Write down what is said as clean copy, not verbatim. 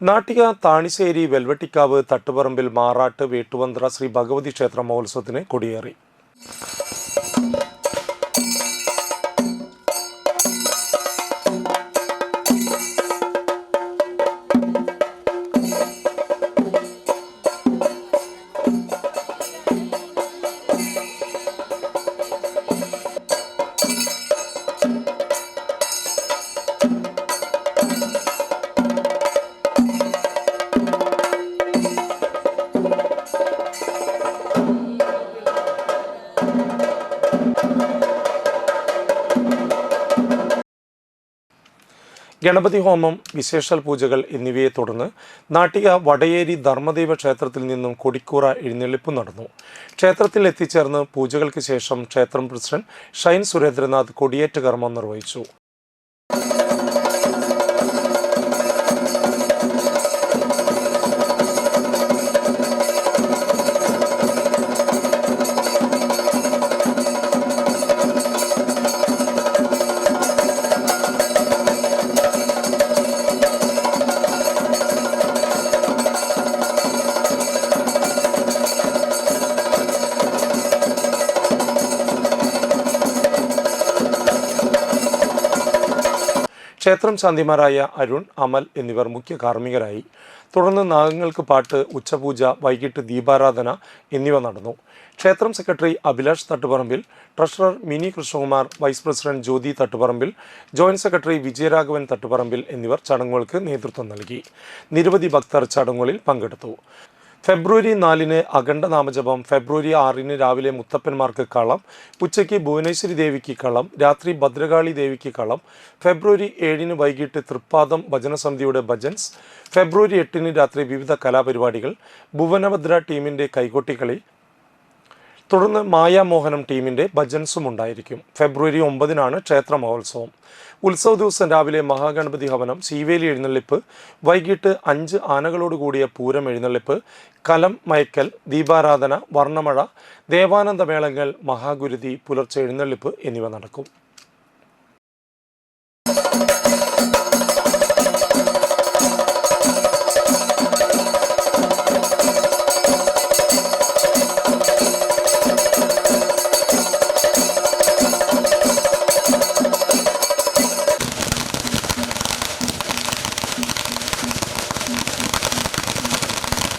നാട്ടിക താണിശ്ശേരി വെൽവെട്ടിക്കാവ് തട്ടുപറമ്പിൽ മാറാട്ട് വേട്ടുവന്ത്ര ശ്രീ ഭഗവതി ക്ഷേത്ര മഹോത്സവത്തിന് കൊടിയേറി. ഗണപതി ഹോമം, വിശേഷാൽ പൂജകൾ എന്നിവയെ തുടർന്ന് നാട്ടിക വടയേരി ധർമ്മദൈവ ക്ഷേത്രത്തിൽ നിന്നും കൊടിക്കൂറ എഴുന്നള്ളിപ്പ് നടന്നു. ക്ഷേത്രത്തിൽ എത്തിച്ചേർന്ന് പൂജകൾക്ക് ശേഷം ക്ഷേത്രം പ്രസിഡന്റ് ഷൈൻ സുരേന്ദ്രനാഥ് കൊടിയേറ്റ് കർമ്മം നിർവഹിച്ചു. ക്ഷേത്രം ശാന്തിമാരായ അരുൺ, അമൽ എന്നിവർ മുഖ്യ കാർമ്മികരായി. തുടർന്ന് നാഗങ്ങൾക്ക് പാട്ട്, ഉച്ചപൂജ, വൈകിട്ട് ദീപാരാധന എന്നിവ നടന്നു. ക്ഷേത്രം secretary Abhilash Thattuparambil, treasurer Mini Krishnakumar, vice president Jyothi Thattuparambil, joint secretary Vijayaraghavan Thattuparambil എന്നിവർ ചടങ്ങുകൾക്ക് നേതൃത്വം നൽകി. നിരവധി ഭക്തർ ചടങ്ങുകളിൽ പങ്കെടുത്തു. ഫെബ്രുവരി 4-ന് അഖണ്ഡ നാമജപം, ഫെബ്രുവരി 6-ന് രാവിലെ മുത്തപ്പന്മാർക്ക് കളം, ഉച്ചയ്ക്ക് ഭുവനേശ്വരി ദേവിക്ക് കളം, രാത്രി ഭദ്രകാളി ദേവിക്ക് കളം, ഫെബ്രുവരി 7-ന് വൈകിട്ട് തൃപ്പാദം ഭജനസമിതിയുടെ ഭജൻസ്, ഫെബ്രുവരി 8-ന് രാത്രി വിവിധ കലാപരിപാടികൾ, ഭുവനഭദ്ര ടീമിൻ്റെ കൈകൊട്ടിക്കളി, തുടർന്ന് മായാമോഹനം ടീമിൻ്റെ ഭജൻസും ഉണ്ടായിരിക്കും. ഫെബ്രുവരി 9-നാണ് ക്ഷേത്ര മഹോത്സവം. ഉത്സവ ദിവസം രാവിലെ മഹാഗണപതി ഹവനം, ശീവേലി എഴുന്നള്ളിപ്പ്, വൈകിട്ട് 5 ആനകളോടുകൂടിയ പൂരം എഴുന്നള്ളിപ്പ്, കലം മയക്കൽ, ദീപാരാധന, വർണ്ണമഴ, ദേവാനന്ദ മേളങ്ങൾ, മഹാഗുരുതി, പുലർച്ചെ എഴുന്നള്ളിപ്പ് എന്നിവ നടക്കും.